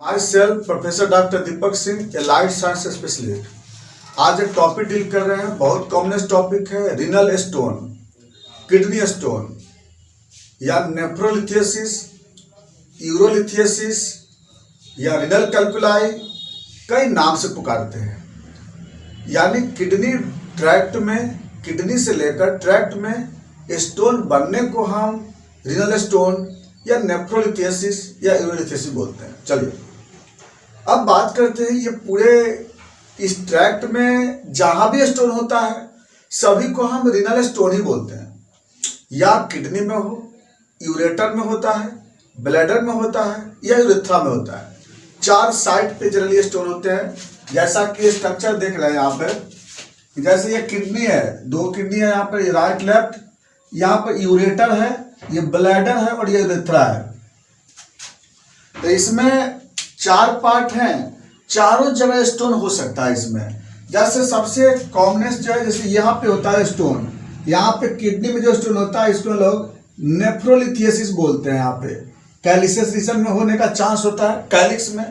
My self professor doctor Deepak Singh, A life science specialist. आज एक topic deal कर रहे हैं, बहुत कॉमनेस टॉपिक है, रिनल स्टोन, किडनी स्टोन या नेफ्रोलिथियोसिस, यूरोलिथियोसिस या रिनल कैल्कुलाई, कई नाम से पुकारते हैं। यानी किडनी ट्रैक्ट में, किडनी से लेकर ट्रैक्ट में स्टोन बनने को हम रिनल स्टोन या नेफ्रोलिथियोसिस या यूरोलिथियोसिस बोलते हैं। चलिए अब बात करते हैं, ये पूरे इस ट्रैक्ट में जहां भी स्टोन होता है सभी को हम रिनल स्टोन ही बोलते हैं। या किडनी में हो, यूरेटर में होता है, ब्लैडर में होता है या यूरेथ्रा में होता है। चार साइड पे जनरली स्टोन होते हैं। जैसा कि स्ट्रक्चर देख रहे हैं यहाँ पे, जैसे ये किडनी है, दो किडनी है यहाँ पर, राइट लेफ्ट, यहाँ पर यूरेटर है, ये ब्लैडर है और ये यूरेथ्रा है। तो इसमें चार पार्ट हैं, चारों जगह स्टोन हो सकता है इसमें। जैसे सबसे कॉमनेस्ट जो है, जैसे यहाँ पे होता है स्टोन, यहाँ पे किडनी में जो स्टोन होता है इसको लोग नेफ्रोलिथियोसिस बोलते हैं। यहाँ पे कैलिसेस रीजन में होने का चांस होता है, कैलिक्स में।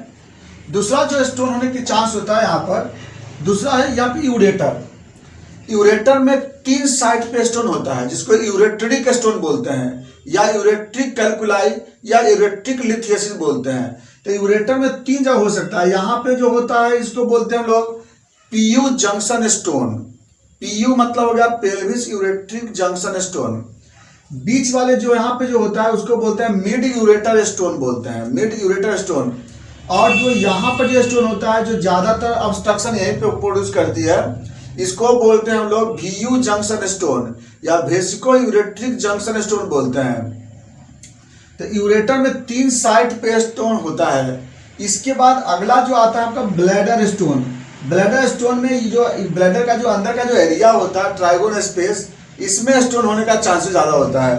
दूसरा जो स्टोन होने की चांस होता है यहाँ पर, दूसरा है यहाँ पे यूरेटर। यूरेटर में तीन साइड पे स्टोन होता है जिसको यूरेट्रिक स्टोन बोलते हैं, या यूरेट्रिक कैल्कुलाई या यूरेट्रिक लिथियोसिस बोलते हैं। तो यूरेटर में तीन जगह हो सकता है। यहाँ पे जो होता है इसको बोलते हैं हम लोग पीयू जंक्शन स्टोन। पीयू मतलब हो गया पेल्विस यूरेट्रिक जंक्शन स्टोन। बीच वाले जो यहाँ पे जो होता है उसको बोलते हैं मिड यूरेटर स्टोन बोलते हैं, मिड यूरेटर स्टोन। और जो यहाँ पर जो स्टोन होता है जो ज्यादातर ऑब्स्ट्रक्शन यहीं पे प्रोड्यूस करती है, इसको बोलते हैं हम लोग वीयू जंक्शन स्टोन या वेसिको यूरेट्रिक जंक्शन स्टोन बोलते हैं। तो यूरेटर में तीन साइड पे स्टोन होता है। इसके बाद अगला जो आता है आपका ब्लैडर स्टोन। ब्लैडर स्टोन में जो ब्लैडर का जो अंदर का जो एरिया होता है, ट्राइगोन स्पेस, इसमें स्टोन होने का चांसेस ज्यादा होता है।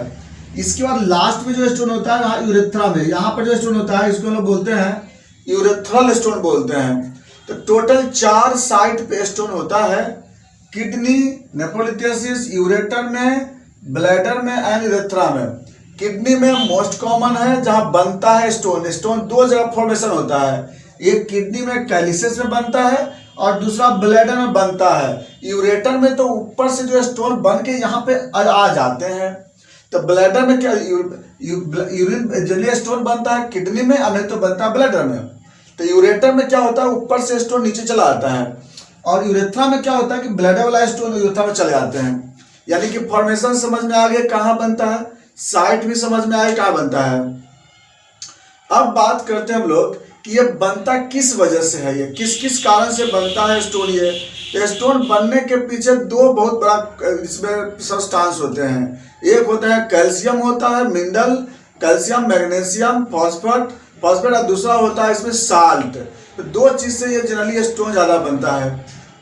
इसके बाद लास्ट में जो स्टोन होता है वहाँ यूरेथ्रा में, यहाँ पर जो स्टोन होता है इसको लोग बोलते हैं यूरेथ्रल स्टोन बोलते हैं। तो टोटल चार साइड पे स्टोन होता है, किडनी, नेफ्रोलिथियोसिस, यूरेटर में, ब्लैडर में एंड यूरेथ्रा में। किडनी में मोस्ट कॉमन है जहां बनता है स्टोन। स्टोन दो जगह फॉर्मेशन होता है, एक किडनी में कैलिसेस में बनता है और दूसरा ब्लैडर में बनता है। यूरेटर में तो ऊपर से जो स्टोन बन के यहाँ पे आ जाते हैं। तो ब्लैडर में क्या यूरिन जनरली स्टोन बनता है किडनी में, और नहीं तो बनता है ब्लैडर में। तो यूरेटर में क्या होता है, ऊपर से स्टोन नीचे चला आता है, और यूरेथ्रा में क्या होता है कि ब्लैडर वाला स्टोन यूरेथ्रा में चले जाते हैं। यानी कि फॉर्मेशन समझ में आ गया कहाँ बनता है, साइट भी समझ में आए कहाँ बनता है। अब बात करते हैं हम लोग कि ये बनता किस वजह से है, ये किस किस कारण से बनता है स्टोन। ये स्टोन बनने के पीछे दो बहुत बड़ा इसमें सब्सटेंस होते हैं। एक होता है कैल्शियम होता है, मिनरल कैल्शियम, मैग्नीशियम, फॉस्फेट, और दूसरा होता है इसमें साल्ट। तो दो चीज से ये जनरली स्टोन ज्यादा बनता है।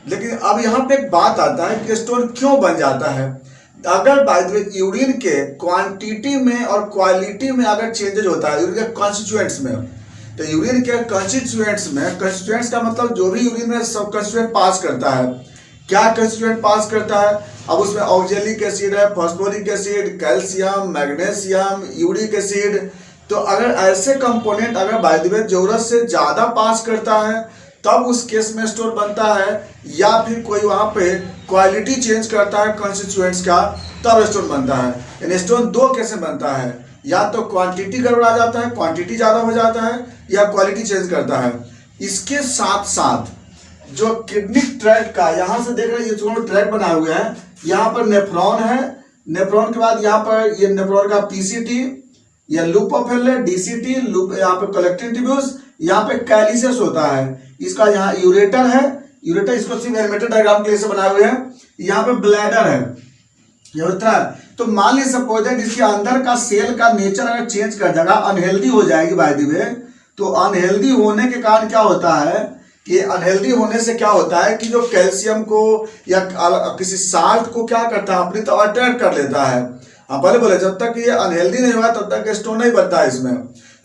लेकिन अब यहाँ पे एक बात आता है कि स्टोन क्यों बन जाता है। अगर बाय द वे यूरिन के क्वांटिटी में और क्वालिटी में अगर चेंजेज होता है, यूरिन के कॉन्स्टिट्यूएंट्स में, तो यूरिन के कंस्टिट्यूएंट्स में, कंस्टिट्यूएंट्स का मतलब जो भी यूरिन में सब कंस्टिट्यूएंट पास करता है, क्या कंस्टिट्यूएंट पास करता है। अब उसमें ऑक्जेलिक एसिड है, phosphoric acid, calcium, magnesium, uric acid. तो अगर ऐसे कंपोनेंट अगर बाय द वे जरूरत से ज्यादा पास करता है तब उस केस में स्टोन बनता है, या फिर कोई वहां पे क्वालिटी चेंज करता है कंस्टिट्यूएंट्स का, तब स्टोन बनता है। यानी स्टोन दो कैसे बनता है, या तो क्वांटिटी गड़बड़ा जाता है, क्वांटिटी ज्यादा हो जाता है, या क्वालिटी चेंज करता है। इसके साथ साथ जो किडनी ट्रैक्ट का, यहाँ से देख रहे हैं ये ट्रैक्ट बनाए हुए हैं, यहाँ पर नेफ्रॉन है, नेफ्रॉन के बाद यहाँ पर ये नेफ्रॉन का पीसीटी या लूप ऑफ हेल है, डीसीटी लूप, यहाँ पे कलेक्टिंग ट्यूब्यूल्स, यहाँ पे कैलिसेस होता है। इसका यहाँ यूरेटर है, यूरेटर इसको सिर्फ एनिमेटेड डायग्राम के लिए से बनाए हुए हैं। यहाँ पे ब्लैडर है, यूरेथ्रा। तो मान लीजिए सपोज दैट इसके अंदर का सेल का नेचर अगर चेंज कर देगा, अनहेल्दी हो जाएगी बाय द वे। तो अनहेल्दी होने के कारण क्या होता है कि अनहेल्दी होने से क्या होता है कि जो कैल्शियम को या किसी साल्ट को क्या करता है, अपनी तरफ अट्रैक्ट कर लेता है। हाँ, पहले बोले जब तक ये अनहेल्दी नहीं हुआ तब तक स्टोन नहीं बनता है इसमें।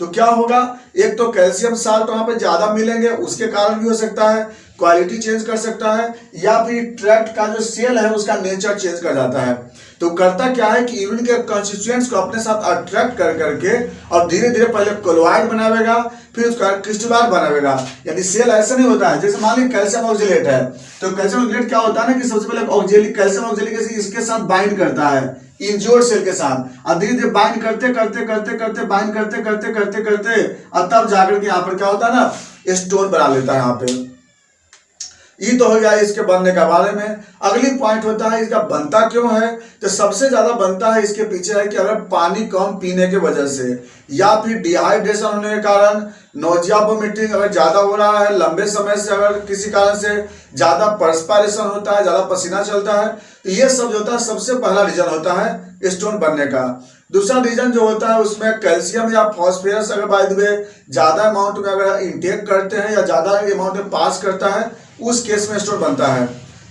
तो क्या होगा, एक तो कैल्शियम साल्ट वहां पे ज्यादा मिलेंगे, उसके कारण भी हो सकता है क्वालिटी चेंज कर सकता है, या फिर ट्रैक्ट का जो सेल है उसका नेचर चेंज कर जाता है। तो करता क्या है कि यूरिन के कंस्टिट्यूएंट्स को अपने साथ अट्रैक्ट कर करके और धीरे धीरे पहले क्लोराइड बनावेगा, फिर उसका क्रिस्टलाइड बनावेगा। यानी सेल ऐसा नहीं होता है, जैसे मान लीजिए कैल्शियम ऑक्जेलेट है, तो कैल्शियम ऑक्जेलेट क्या होता है ना कि सबसे पहले ऑक्जेलिक कैल्शियम ऑक्जेलिक एसिड इसके साथ बाइंड करता है इंजोर्ड सेल के साथ, और धीरे धीरे बाइंड करते करते करते करते बाइंड करते करते करते करते और तब जाकर के यहाँ पर क्या होता है ना, स्टोन बना लेता है यहाँ पे। ये तो हो गया इसके बनने के बारे में। अगली पॉइंट होता है इसका बनता क्यों है, तो सबसे ज्यादा बनता है इसके पीछे है कि अगर पानी कम पीने के वजह से, या फिर डिहाइड्रेशन होने के कारण, नोजिया वोमिटिंग अगर ज्यादा हो रहा है, लंबे समय से अगर किसी कारण से ज्यादा पर्सपायरेशन होता है, ज्यादा पसीना चलता है, तो ये सब जो होता है सबसे पहला रीजन होता है स्टोन बनने का। दूसरा रीजन जो होता है उसमें कैल्शियम या फॉस्फोरस अगर बाय द वे ज्यादा अमाउंट में अगर इंटेक करते हैं या ज्यादा अमाउंट में पास करता है, उस केस में स्टोन बनता है।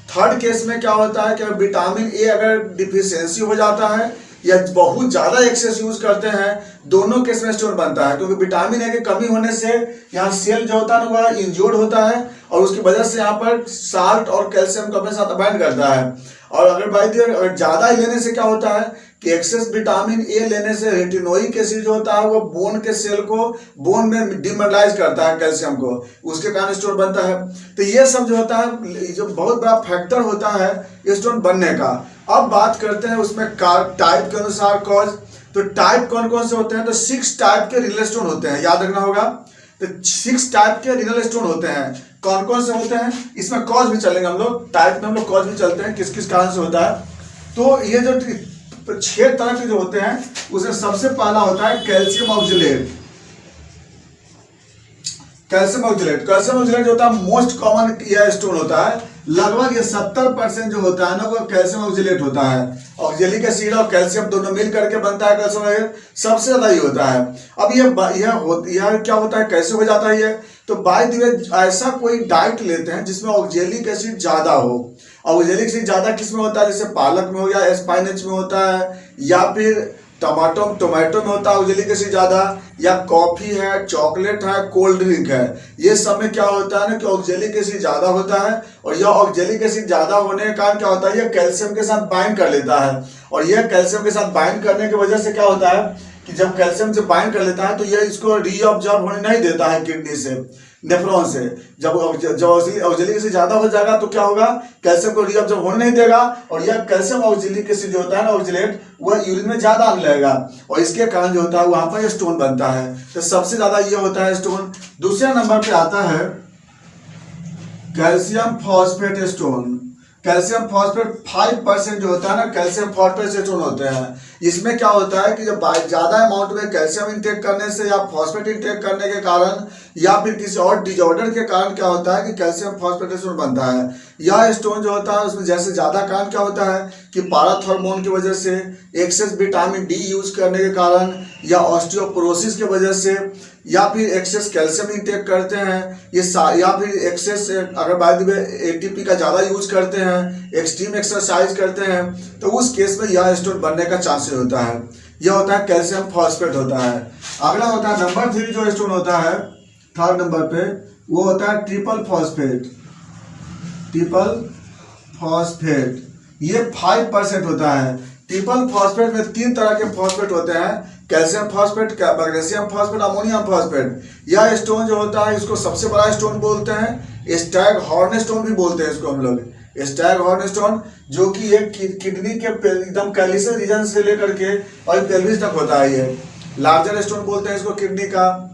थर्ड केस में क्या होता है कि विटामिन ए अगर डिफिशियंसी हो जाता है या बहुत ज्यादा एक्सेस यूज करते हैं, दोनों केस में स्टोन बनता है, क्योंकि विटामिन ए की कमी होने से यहाँ सेल जो होता है ना वह इंजोर्ड होता है और उसकी वजह से यहाँ पर साल्ट और कैल्शियम को अपने साथ बाइंड करता है। और अगर बाई द वे अगर ज्यादा लेने से क्या होता है कि एक्सेस विटामिन ए लेने से रेटिनोइक एसिड जो होता है वो बोन के सेल को बोन में डिमिनरलाइज करता है कैल्शियम को, उसके कारण स्टोन बनता है। तो ये सब जो होता है जो बहुत बड़ा फैक्टर होता है स्टोन बनने का। अब बात करते हैं उसमें टाइप के अनुसार कॉज। तो टाइप कौन कौन से होते हैं, तो 6 टाइप के रिनल स्टोन होते हैं, याद रखना होगा। तो 6 टाइप के रिनल स्टोन होते हैं, कौन कौन से होते हैं, इसमें कॉज भी चलेंगे हम लोग, टाइप में हम लोग कॉज भी चलते हैं किस किस कारण से होता है। तो ये जो 6 तरह के जो होते हैं उसमें सबसे पहला होता है कैल्शियम ऑक्जेलेट। कैल्शियम ऑक्जेलेट जो होता है मोस्ट कॉमन यह स्टोन होता है, लगभग ये 70% जो होता है ना वो कैल्शियम ऑक्जेलेट होता है। ऑक्जेलिक एसिड और कैल्शियम दोनों मिल करके बनता है कैल्शियम ऑक्जेलेट, सबसे ज्यादा ही होता है। अब यह क्या होता है, कैसे हो जाता है ये, तो बाय द वे ऐसा कोई डाइट लेते हैं जिसमें ऑक्जेलिक एसिड ज्यादा हो। ऑक्जेलिक एसिड ज्यादा किस में होता है, जैसे पालक में हो गया, स्पाइनच में होता है, या फिर टोमेटो में होता है ऑक्जेलिक एसिड ज्यादा, या कॉफी है, चॉकलेट है, कोल्ड ड्रिंक है, ये सब में क्या होता है ना कि ऑक्जेलिक एसिड ज्यादा होता है। और यह ऑक्जेलिक एसिड ज्यादा होने के कारण क्या होता है, यह कैल्शियम के साथ बाइंड कर लेता है, और यह कैल्शियम के साथ बाइंड करने की वजह से क्या होता है कि जब कैल्शियम से बाइंड कर लेता है तो यह इसको रीअब्जॉर्ब होने नहीं देता है किडनी से, नेफ्रॉन से। जब ऑक्जेलिक एसिड ज्यादा हो जाएगा तो क्या होगा, कैल्शियम को रीअब्जॉर्ब होने नहीं देगा, और यह कैल्शियम ऑक्जेलिक एसिड जो होता है ना ऑक्जेलेट, वह यूरिन में ज्यादा आने लगेगा, और इसके कारण जो होता है वहां पर स्टोन बनता है। तो सबसे ज्यादा ये होता है स्टोन। दूसरे नंबर पे आता है calcium phosphate stone. Calcium phosphate 5% जो होता है ना कैल्शियम फॉस्फेट स्टोन होते हैं। इसमें क्या होता है कि जब ज्यादा अमाउंट में कैल्शियम इंटेक करने से या फॉस्फेट इंटेक करने के कारण या फिर किसी और डिजॉर्डर के कारण क्या होता है कि कैल्शियम फॉस्फेट स्टोन बनता है। यह स्टोन जो होता है उसमें जैसे ज्यादा कारण क्या होता है कि पाराथॉर्मोन की वजह से, एक्सेस विटामिन डी यूज करने के कारण, या ऑस्टियोपोरोसिस की वजह से, या फिर एक्सेस कैल्शियम इंटेक करते हैं, ये या फिर एक्सेस अगर बाय द वे एटीपी का ज्यादा यूज करते हैं, एक्सट्रीम एक्सरसाइज करते हैं, तो उस केस में यह स्टोन बनने का चांसेस होता है। यह होता है कैल्शियम फॉस्फेट होता है। अगला होता है नंबर 3 जो स्टोन होता है, थर्ड नंबर पे, वो होता है ट्रिपल फॉस्फेट। ट्रिपल फॉस्फेट ये 5% होता है। ट्रिपल फॉस्फेट में 3 तरह के फॉस्फेट होते हैं, calcium phosphate, magnesium phosphate, ammonium phosphate. यह स्टोन जो होता है इसको सबसे बड़ा स्टोन बोलते हैं, स्टैग हॉर्न स्टोन भी बोलते हैं इसको हम लोग, स्टैग हॉर्न स्टोन, जो कि एक किडनी के एकदम कैलिसस रीजन से लेकर के और पेल्विस तक होता है। ये लार्जर स्टोन बोलते हैं इसको किडनी का।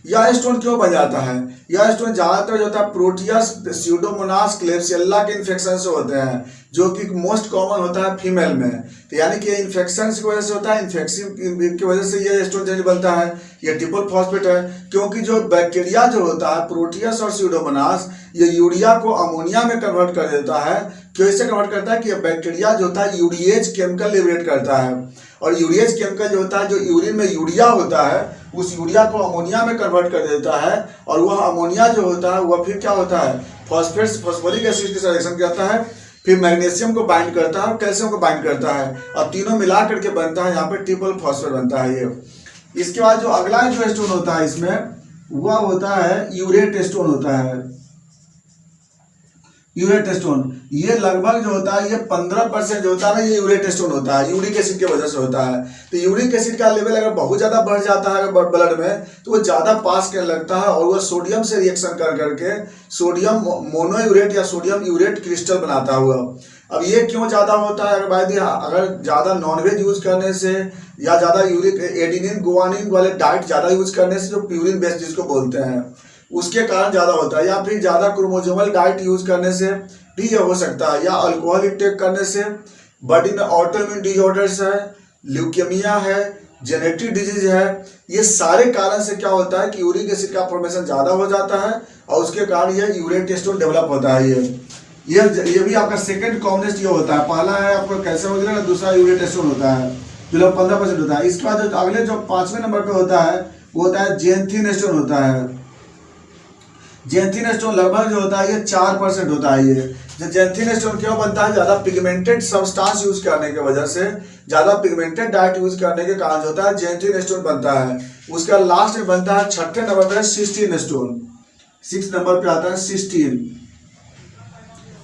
यह स्टोन क्यों बन जाता है, यह स्टोन ज्यादातर जो होता है प्रोटियस, स्यूडोमोनास, क्लेब्सियल्ला के इन्फेक्शन से होते हैं, जो कि मोस्ट कॉमन होता है फीमेल में। तो यानी कि इन्फेक्शन की वजह से होता है, इन्फेक्शन की वजह से यह स्टोन जल्दी बनता है। यह ट्रिपल फॉस्फेट है क्योंकि जो बैक्टीरिया जो होता है प्रोटियस और स्यूडोमोनास, ये यूरिया को अमोनिया में कन्वर्ट कर देता है। कैसे कन्वर्ट करता है कि बैक्टीरिया जो होता है यूरिएज केमिकल लिबरेट करता है, और यूरिएज केमिकल जो होता है, जो यूरिन में यूरिया होता है, उस यूरिया को अमोनिया में कन्वर्ट कर देता है, और वह अमोनिया जो होता है वह फिर क्या होता है फॉस्फोरिक एसिड के साथ रिएक्शन करता है, फिर मैग्नीशियम को बाइंड करता है और कैल्शियम को बाइंड करता है, और तीनों मिला करके बनता है यहाँ पे ट्रिपल फॉस्फेट बनता है ये। इसके बाद जो अगला जो स्टोन होता है इसमें वह होता है यूरेट स्टोन होता है। यूरेट स्टोन ये लगभग जो होता है ये 15% जो होता है ना ये यूरेट स्टोन होता है, यूरिक एसिड की वजह से होता है। तो यूरिक एसिड का लेवल अगर बहुत ज्यादा बढ़ जाता है ब्लड में तो वो ज्यादा पास करने लगता है और वो सोडियम से रिएक्शन कर करके सोडियम मोनोयूरेट या सोडियम यूरेट क्रिस्टल बनाता हुआ। अब ये क्यों ज्यादा होता है? अगर ज्यादा नॉनवेज यूज करने से या ज्यादा यूरिक एडिनिन गुआनिन वाले डाइट ज्यादा यूज करने से, जो प्यूरिन बेस जिसको बोलते हैं, उसके कारण ज्यादा होता है, या फिर ज्यादा क्रोमोसोमल डाइट यूज करने से भी ये हो सकता है, या अल्कोहल इंटेक करने से, बॉडी में ऑटोइम्यून डिसऑर्डर्स है, ल्यूकेमिया है, जेनेटिक डिजीज है, ये सारे कारण से क्या होता है कि यूरिक एसिड का फॉर्मेशन ज्यादा हो जाता है और उसके कारण ये यूरेट स्टोन डेवलप होता है। ये भी आपका सेकंड कॉमनेस्ट ये होता है। पहला है आपका कैल्शियम वगैरह, दूसरा यूरेट स्टोन होता है जो 15% होता है। इसके बाद जो अगले जो 5वें नंबर पे होता है वो होता है जेंथिन स्टोन होता है। जेंथिन स्टोन लगभग जो होता है ये 4% होता है। ये जो जेंथिन स्टोन क्यों बनता है? ज्यादा पिगमेंटेड सब्सटेंस यूज करने की वजह से, ज्यादा पिगमेंटेड डाइट यूज करने के कारण होता है जेंथिन स्टोन बनता है। उसका लास्ट में बनता है 6ठे नंबर पे सिस्टीन स्टोन। 6 नंबर पे आता है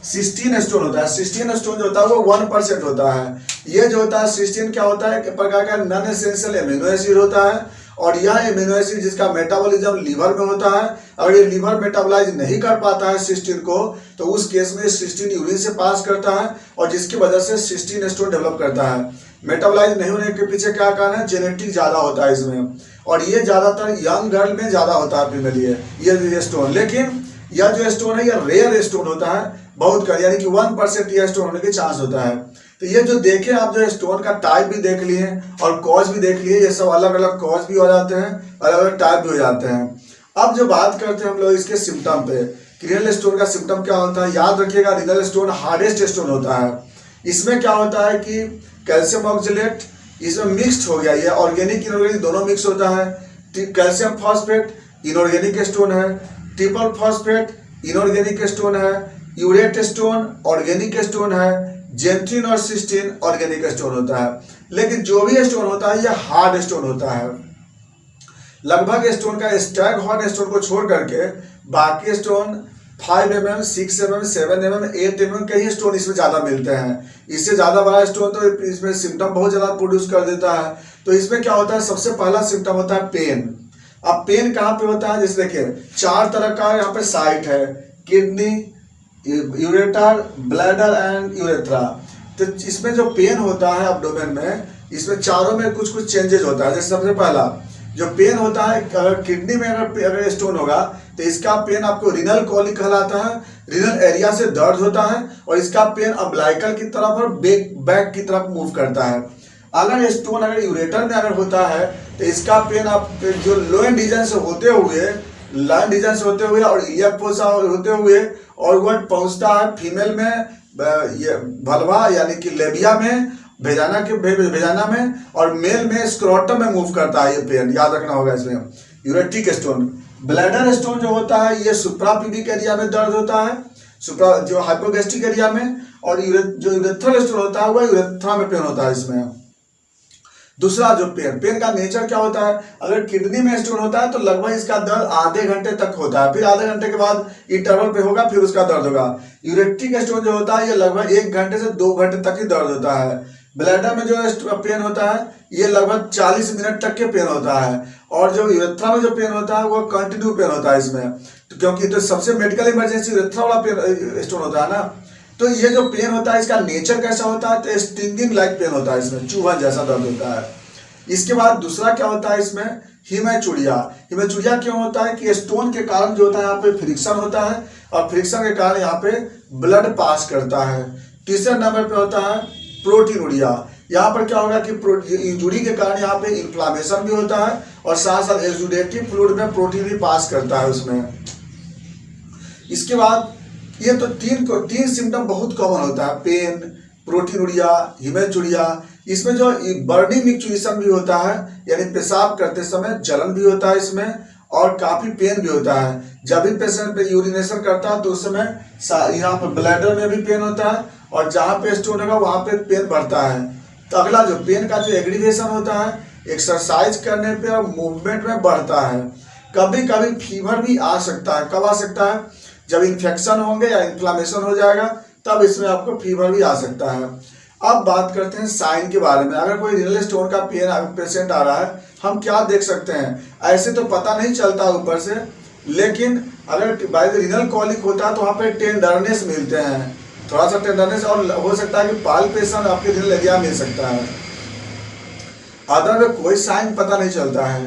सिस्टीन स्टोन होता है। सिस्टीन स्टोन जो होता है वो 1% होता है। ये जो होता है सिस्टीन क्या होता है? एक प्रकार का नॉन एसेंशियल एमिनो एसिड होता है और यह एमिनो एसिड जिसका मेटाबॉलिज्म लीवर में होता है। अगर ये लीवर मेटाबोलाइज नहीं कर पाता है सिस्टीन को तो उस केस में सिस्टीन यूरिन से पास करता है और जिसकी वजह से सिस्टीन स्टोन डेवलप करता है। मेटाबोलाइज नहीं होने के पीछे क्या कारण है? जेनेटिक ज्यादा होता है इसमें, और ये ज्यादातर यंग गर्ल में ज्यादा होता है फीमेल ये स्टोन। लेकिन यह जो स्टोन है ये रेयर स्टोन होता है, बहुत कम, यानी कि 1% यह स्टोन होने के चांस होता है। तो ये जो देखे आप जो स्टोन का टाइप भी देख लिए और कॉज भी देख लिए, ये सब अलग अलग कॉज भी हो जाते हैं, अलग अलग टाइप भी हो जाते हैं। अब जो बात करते हैं हम लोग इसके सिम्टम पे कि रिनल स्टोन का सिम्टम क्या होता है, याद रखिएगा रिनल स्टोन हार्डेस्ट स्टोन होता है। इसमें क्या होता है कि कैल्शियम ऑक्जेलेट इसमें मिक्स्ड हो गया, ये ऑर्गेनिक इनऑर्गेनिक दोनों मिक्स होता है। कैल्शियम फॉस्फेट इनऑर्गेनिक स्टोन है, ट्रिपल फॉस्फेट इनऑर्गेनिक स्टोन है, यूरेट स्टोन ऑर्गेनिक स्टोन है, जेंथिन और सिस्टीन ऑर्गेनिक स्टोन होता है। लेकिन जो भी स्टोन होता है यह हार्ड स्टोन होता है। लगभग स्टोन का स्टैग हॉर्न स्टोन को छोड़ करके बाकी stone 5 mm, 6 mm, 7 mm, 8 mm के ही स्टोन इसमें ज्यादा मिलते हैं। इससे ज्यादा बड़ा स्टोन तो इसमें सिम्टम बहुत ज्यादा प्रोड्यूस कर देता है। तो इसमें क्या होता है? सबसे पहला सिम्टम होता है पेन। अब पेन कहाँ पे होता है? जैसे देखिए 4 तरह का यहाँ पे साइट है, kidney, ureter, bladder and urethra. तो इसमें जो पेन होता है एब्डोमेन में, इसमें चारों में कुछ कुछ चेंजेस होता है। जैसे सबसे पहला जो पेन होता है, अगर किडनी में अगर स्टोन होगा तो इसका पेन आपको रिनल कॉलिक कहलाता है। रिनल एरिया से दर्द होता है और इसका पेन अम्बिलिकल की तरफ और बैक की तरफ मूव करता है। अगर स्टोन अगर यूरेटर में अगर होता है तो इसका पेन आप जो लोअर रीजन से होते हुए, लाइन रीजन से होते हुए और इलियक फोसा होते हुए और वह पहुंचता है फीमेल में ये भलवा यानी कि लेबिया में, भेजाना में, और मेल में स्क्रोटम में मूव करता है ये पेन, याद रखना होगा इसमें। Ureteric stone. ब्लैडर स्टोन जो होता है ये सुप्राप्यूबिक एरिया में दर्द होता है, जो हाइपोगैस्ट्रिक एरिया में, और जो यूरेथ्रल स्टोन होता है वह यूरेथ्रा में पेन होता है इसमें। दूसरा जो पेन का नेचर क्या होता है? अगर किडनी में स्टोन होता है तो लगभग इसका दर्द आधे घंटे तक होता है, फिर आधे घंटे के बाद इंटरवल पे होगा, फिर उसका दर्द होगा। यूरेट्रिक स्टोन जो होता है ये लगभग 1 घंटे से 2 घंटे तक ही दर्द होता है। ब्लैडर में जो पेन होता है ये लगभग 40 मिनट तक के पेन होता है, और जो यूरेथ्रा में जो पेन होता है वो कंटिन्यू पेन होता है इसमें, तो क्योंकि तो सबसे मेडिकल इमरजेंसी यूरेथ्रा वाला पेन स्टोन होता है ना। तो ये जो पेन होता है इसका नेचर कैसा होता है? तो स्टिंगिंग लाइक पेन होता है, इसमें चुभन जैसा दर्द होता है। इसके बाद दूसरा क्या होता है इसमें? हिमेचुरिया। हिमेचुरिया क्यों होता है? कि स्टोन के कारण जो होता है यहाँ पे फ्रिक्शन होता है और फ्रिक्शन के कारण यहाँ पे ब्लड पास करता है। तीसरे नंबर पे होता है प्रोटीनुरिया। यहाँ पर क्या होगा कि इंजुरी के कारण यहाँ पे इन्फ्लामेशन भी होता है और साथ साथ एक्सुडेटिव फ्लूइड में प्रोटीन भी पास करता है उसमें। इसके बाद ये तो तीन सिम्टम बहुत कॉमन होता है, पेन, प्रोटीनुरिया, हिमेचुरिया। इसमें जो बर्निंग मिक्चुरेशन भी होता है, यानी पेशाब करते समय जलन भी होता है इसमें, और काफी पेन भी होता है। जब भी पेशेंट पे यूरिनेशन करता है तो उस समय यहाँ पर ब्लैडर में भी पेन होता है और जहाँ पे स्टोन होगा वहाँ पे पेन बढ़ता है। तो अगला जो पेन का जो एग्रीवेशन होता है, एक्सरसाइज करने पे और मूवमेंट में बढ़ता है। कभी कभी फीवर भी आ सकता है। कब आ सकता है? जब इन्फेक्शन होंगे या इन्फ्लामेशन हो जाएगा तब इसमें आपको फीवर भी आ सकता है। अब बात करते हैं साइन के बारे में। अगर कोई रीनल स्टोन का पेशेंट आ रहा है, हम क्या देख सकते हैं? ऐसे तो पता नहीं चलता ऊपर से, लेकिन अगर बाय द रीनल कॉलिक होता है तो वहाँ पे टेंडरनेस मिलते हैं, थोड़ा सा टेंडरनेस, और हो सकता है कि पाल्पेशन आपके रीनल एरिया मिल सकता है। अदर में कोई साइन पता नहीं चलता है।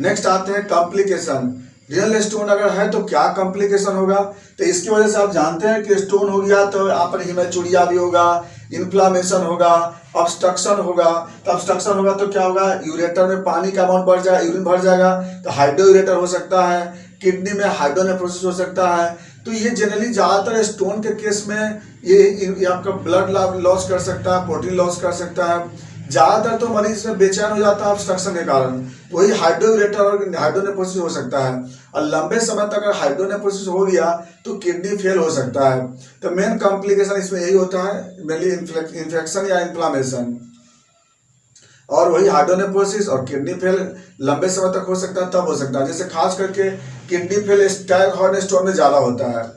नेक्स्ट आते हैं कॉम्प्लिकेशन। रीनल स्टोन अगर है तो क्या कॉम्प्लिकेशन होगा? तो इसकी वजह से आप जानते हैं कि स्टोन हो गया तो आप पर हिमेचुरिया भी होगा, इन्फ्लामेशन होगा, ऑब्स्ट्रक्शन होगा। तो ऑब्स्ट्रक्शन होगा तो क्या होगा? यूरेटर में पानी का अमाउंट बढ़ जाएगा, यूरिन भर जाएगा, तो हाइड्रोयूरेटर हो सकता है, किडनी में हाइड्रोनेफ्रोसिस हो सकता है। तो ये जनरली ज़्यादातर स्टोन के केस में ये आपका ब्लड लॉस कर सकता है, प्रोटीन लॉस कर सकता है। ज़्यादातर तो मरीज इसमें बेचैन हो जाता है ऑब्स्ट्रक्शन के कारण, तो वही हाइड्रोयूरेटर और हाइड्रोनेफ्रोसिस हो सकता है। और लंबे समय तक अगर हाइड्रोनेफ्रोसिस हो गया तो किडनी फेल हो सकता है। तो मेन कॉम्प्लिकेशन इसमें यही होता है, मेनली इन्फेक्शन या इन्फ्लामेशन, और वही हाइड्रोनेफ्रोसिस और किडनी फेल लंबे समय तक हो सकता है, तब हो सकता है। जैसे खास करके किडनी फेल स्टाइगहॉर्न स्टोन में ज़्यादा होता है।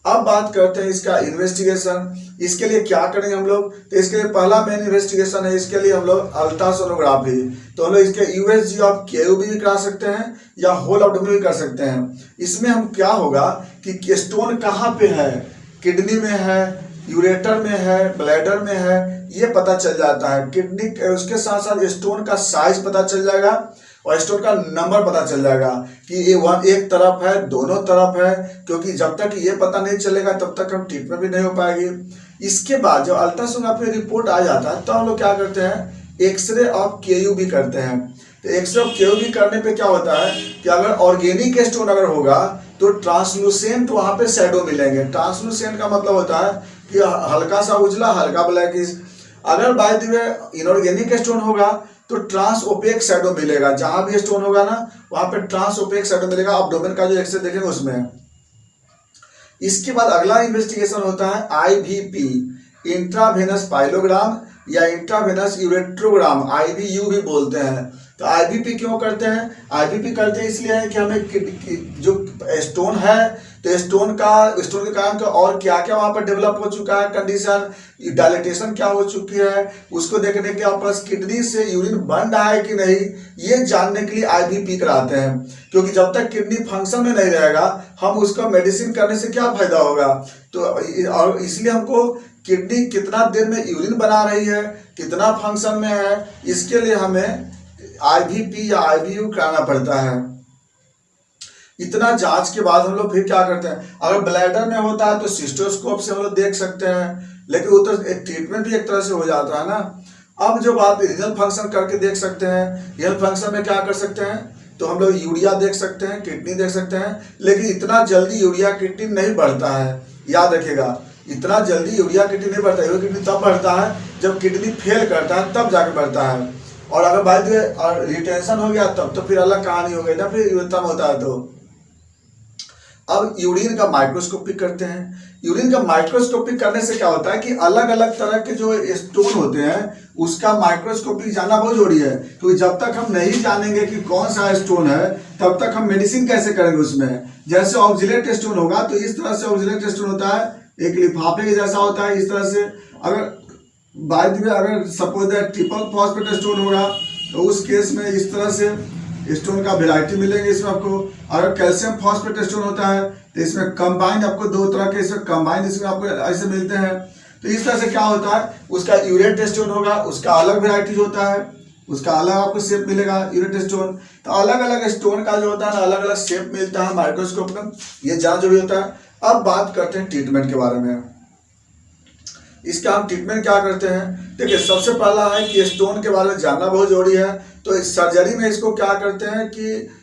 अब बात करते हैं इसका इन्वेस्टिगेशन। इसके लिए क्या करेंगे हम लोग? तो इसके लिए पहला मेन इन्वेस्टिगेशन है, इसके लिए हम लोग अल्ट्रासोनोग्राफी। तो हम लोग इसके यूएसजी ऑफ केयूबी भी करा सकते हैं या होल एब्डोमेन भी कर सकते हैं। इसमें हम क्या होगा कि स्टोन कहाँ पे है, किडनी में है, यूरेटर में है, ब्लैडर में है, ये पता चल जाता है। किडनी उसके साथ साथ स्टोन का साइज पता चल जाएगा और स्टोन का नंबर पता चल जाएगा कि ये एक तरफ है, दोनों तरफ है, क्योंकि जब तक ये पता नहीं चलेगा तब तक हम ट्रीटमेंट भी नहीं हो पाएगी। इसके बाद जब अल्ट्रासोनोग्राफी रिपोर्ट आ जाता है तो हम लोग क्या करते हैं? एक्सरे ऑफ केयूबी करते हैं। तो एक्सरे ऑफ केयूबी करने पे क्या होता है कि अगर ऑर्गेनिक स्टोन अगर होगा तो ट्रांसलूसेंट वहाँ पे शैडो मिलेंगे। ट्रांसलूसेंट का मतलब होता है कि हल्का सा उजला, हल्का ब्लैकिश। अगर by the way inorganic stone होगा तो ट्रांस ओपेक शैडो मिलेगा। जहां भी स्टोन होगा ना वहां पे ट्रांस ओपेक शैडो मिलेगा, एब्डोमेन का जो एक्सरे देखेंगे उसमें। इसके बाद अगला इन्वेस्टिगेशन होता है आईवीपी, इंट्रावेनस पाइलोग्राम या इंट्रावेनस यूरेट्रोग्राम, आईवीयू भी बोलते हैं। तो आईवीपी क्यों करते हैं? आईवीपी करते हैं इसलिए है कि हमें जो स्टोन है तो स्टोन के कारण तो और क्या क्या वहां पर डेवलप हो चुका है कंडीशन, डायलिटेशन क्या हो चुकी है, उसको देखने के प्लस किडनी से यूरिन बन रहा है कि नहीं, ये जानने के लिए आईवीपी कराते हैं। क्योंकि जब तक किडनी फंक्शन में नहीं रहेगा हम उसका मेडिसिन करने से क्या फायदा होगा। तो और इसलिए हमको किडनी कितना देर में यूरिन बना रही है, कितना फंक्शन में है, इसके लिए हमें आईवीपी या आईवीयू कराना पड़ता है। इतना जांच के बाद हम लोग फिर क्या करते हैं? अगर ब्लैडर में होता है तो सिस्टोस्कोप से हम लोग देख सकते हैं, लेकिन वो तो एक ट्रीटमेंट भी एक तरह से हो जाता है ना। अब जो बात रीनल फंक्शन करके देख सकते हैं, रीनल फंक्शन में क्या कर सकते हैं? तो हम लोग यूरिया देख सकते हैं, किडनी देख सकते हैं, लेकिन इतना जल्दी यूरिया किडनी नहीं बढ़ता है, याद रखिएगा। इतना जल्दी यूरिया किडनी नहीं बढ़ता है, यूरिया किडनी तब बढ़ता है जब किडनी फेल करता है, तब जाके बढ़ता है। और अगर बाय द वे रिटेंशन हो गया तब तो फिर अलग कहानी हो गई ना, फिर यूरिथम होता है। तो अब यूरिन का माइक्रोस्कोपी करते हैं। यूरिन का माइक्रोस्कोपी करने से क्या होता है कि अलग अलग तरह के जो स्टोन होते हैं उसका माइक्रोस्कोपी जानना बहुत जरूरी है। क्योंकि जब तक हम नहीं जानेंगे कि कौन सा स्टोन है तब तक हम मेडिसिन कैसे करेंगे उसमें। जैसे ऑक्जिलेट स्टोन होगा तो इस तरह से ऑक्जिलेट स्टोन होता है, एक लिफाफे के जैसा होता है, इस तरह से। अगर बाय द वे अगर suppose that triple phosphate stone होगा तो उस केस में इस तरह से स्टोन का वेराइटी मिलेंगे इसमें आपको। अगर कैल्शियम फॉस्फेट स्टोन होता है तो इसमें कंबाइन आपको दो तरह के इसमें कंबाइन इसमें आपको ऐसे मिलते हैं। तो इस तरह से क्या होता है, उसका यूरेट स्टोन होगा उसका अलग वेराइटीज होता है, उसका अलग आपको शेप मिलेगा यूरेट स्टोन। तो अलग अलग स्टोन का जो होता है ना अलग अलग शेप मिलता है माइक्रोस्कोप में, ये जानना जरूरी होता है। अब बात करते हैं ट्रीटमेंट के बारे में। इसका हम ट्रीटमेंट क्या करते हैं? देखिए सबसे पहला है कि स्टोन के बारे में जानना बहुत जरूरी है। तो इस सर्जरी में इसको क्या करते हैं कि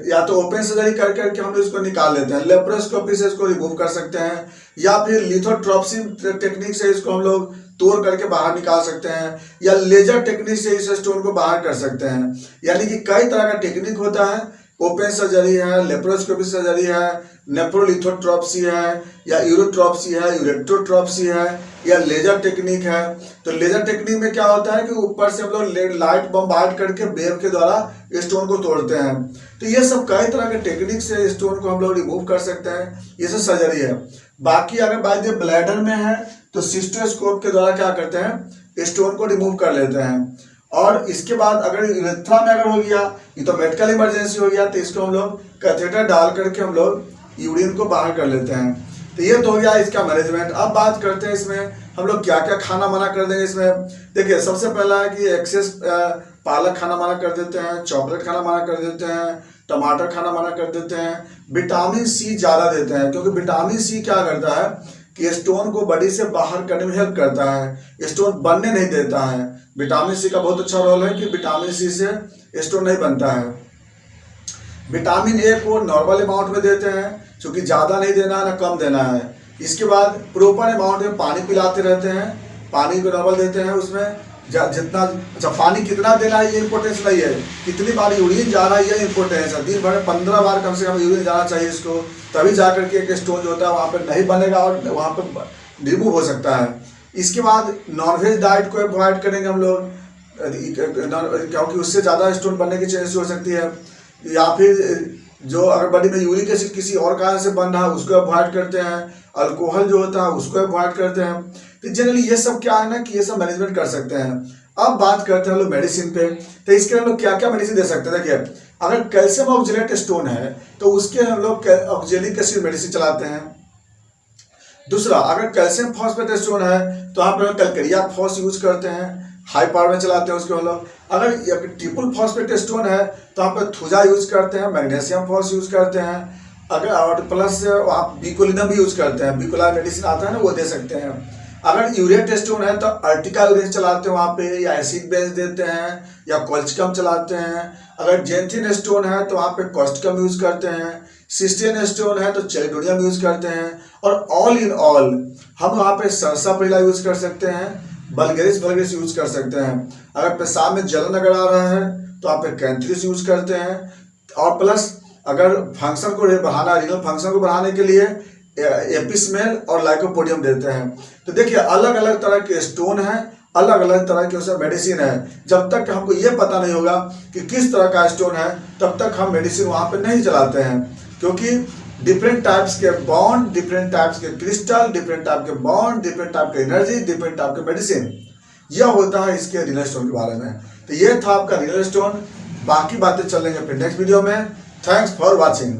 या तो ओपन सर्जरी करके हम इसको निकाल लेते हैं, लेप्रोस्कोपी से इसको रिमूव कर सकते हैं, या फिर लिथोट्रॉप्सी टेक्निक से इसको हम लोग तोड़ करके बाहर निकाल सकते हैं, या लेजर टेक्निक से इस स्टोन को बाहर कर सकते हैं। यानी कि कई तरह का टेक्निक होता है, ओपन सर्जरी है, लेप्रोस्कोपी सर्जरी है, नेफ्रोलिथोट्रॉप्सी है, या यूरोट्रॉप्सी है, यूरेक्टोट्रॉप्सी है, या लेजर टेक्निक है। तो लेजर टेक्निक में क्या होता है कि ऊपर से हम लोग लाइट बम्बार्ड करके वेव के द्वारा स्टोन को तोड़ते हैं। तो ये सब कई तरह के टेक्निक से स्टोन को हम लोग रिमूव कर सकते हैं, ये सब सर्जरी है। बाकी अगर बात ये ब्लैडर में है तो सिस्टोस्कोप के द्वारा क्या करते हैं, स्टोन को रिमूव कर लेते हैं। और इसके बाद अगर यूरेथ्रा में अगर हो गया, ये तो मेडिकल इमरजेंसी हो गया, तो इसको हम लोग कैथेटर डाल करके हम लोग यूरिन को बाहर कर लेते हैं। तो ये तो हो गया इसका मैनेजमेंट। अब बात करते हैं इसमें हम लोग क्या क्या खाना मना कर देंगे। इसमें देखिए सबसे पहला है कि एक्सेस पालक खाना मना कर देते हैं, चॉकलेट खाना मना कर देते हैं, टमाटर खाना मना कर देते हैं। विटामिन सी ज़्यादा देते हैं, क्योंकि विटामिन सी क्या करता है कि स्टोन को बॉडी से बाहर करने में हेल्प करता है, स्टोन बनने नहीं देता है। विटामिन सी का बहुत अच्छा रोल है कि विटामिन सी से स्टोन नहीं बनता है। विटामिन ए को नॉर्मल अमाउंट में देते हैं, क्योंकि ज़्यादा नहीं देना है ना कम देना है। इसके बाद प्रॉपर अमाउंट में पानी पिलाते रहते हैं, पानी को नॉर्मल देते हैं। उसमें जितना अच्छा पानी कितना देना है ये इंपॉर्टेंस नहीं है, कितनी बार यूरिन जा रहा है ये इंपॉर्टेंस है। दिन भर में 15 बार कम से कम यूरिन जाना चाहिए इसको, तभी जा करके एक स्टोन जो होता है वहाँ पर नहीं बनेगा और वहाँ पर रिमूव हो सकता है। इसके बाद नॉनवेज डाइट को अवॉइड करेंगे हम लोग, क्योंकि उससे ज़्यादा स्टोन बनने की चांसेस हो सकती है। या फिर जो अगर बॉडी में यूरिक एसिड किसी और कारण से बन रहा है उसको अवॉइड करते हैं। अल्कोहल जो होता है उसको अवॉइड करते हैं। तो जनरली ये सब क्या है ना कि ये सब मैनेजमेंट कर सकते हैं। अब बात करते हैं हम लोग मेडिसिन पे। तो इसके लिए हम लोग क्या क्या मेडिसिन दे सकते हैं। देखिए अगर कैल्शियम ऑक्जेलेट स्टोन है तो उसके हम लोग ऑक्जेलिक एसिड मेडिसिन चलाते हैं। दूसरा, अगर कैल्शियम फॉस्फेट स्टोन है तो आप लोग कैलकेरिया फॉस यूज करते हैं, हाई पावर में चलाते हैं उसके हम लोग। अगर ट्रिपल फॉस्फेट स्टोन है तो आप थुजा यूज करते हैं, मैग्नीशियम फॉस यूज करते हैं। अगर और प्लस आप बिकोलिनम भी यूज करते हैं, बिकोला मेडिसिन आता है ना वो दे सकते हैं। अगर यूरेट स्टोन है तो अर्टिका यूरेट चलाते हैं वहाँ पे, या एसिड बेस देते हैं, या कोल्चिकम चलाते हैं। अगर जेंथिन स्टोन है तो वहाँ पे कॉस्टिकम यूज करते हैं। सिस्टेन स्टोन है तो चेलिडोनियम यूज करते हैं। और ऑल इन ऑल हम वहाँ पे सरसापिला यूज कर सकते हैं, बल्गेरिस यूज कर सकते हैं। अगर पेशाब में जलन अगर आ रहा है तो आप कैंथ्रिस यूज करते हैं। और प्लस अगर फंक्शन को बढ़ाना, रीनल फंक्शन को बढ़ाने के लिए एपिसमेल और लाइकोपोडियम देते हैं। तो देखिए अलग अलग तरह के स्टोन हैं, अलग अलग तरह की उसमें मेडिसिन है। जब तक हमको ये पता नहीं होगा कि किस तरह का स्टोन है तब तक हम मेडिसिन वहाँ पे नहीं चलाते हैं, क्योंकि डिफरेंट टाइप्स के बॉन्ड, डिफरेंट टाइप्स के क्रिस्टल, डिफरेंट टाइप के बॉन्ड, डिफरेंट टाइप के एनर्जी, डिफरेंट टाइप के मेडिसिन, यह होता है इसके रीनल स्टोन के बारे में। तो ये था आपका रीनल स्टोन। बाकी बातें चलेंगे फिर नेक्स्ट वीडियो में। Thanks for watching.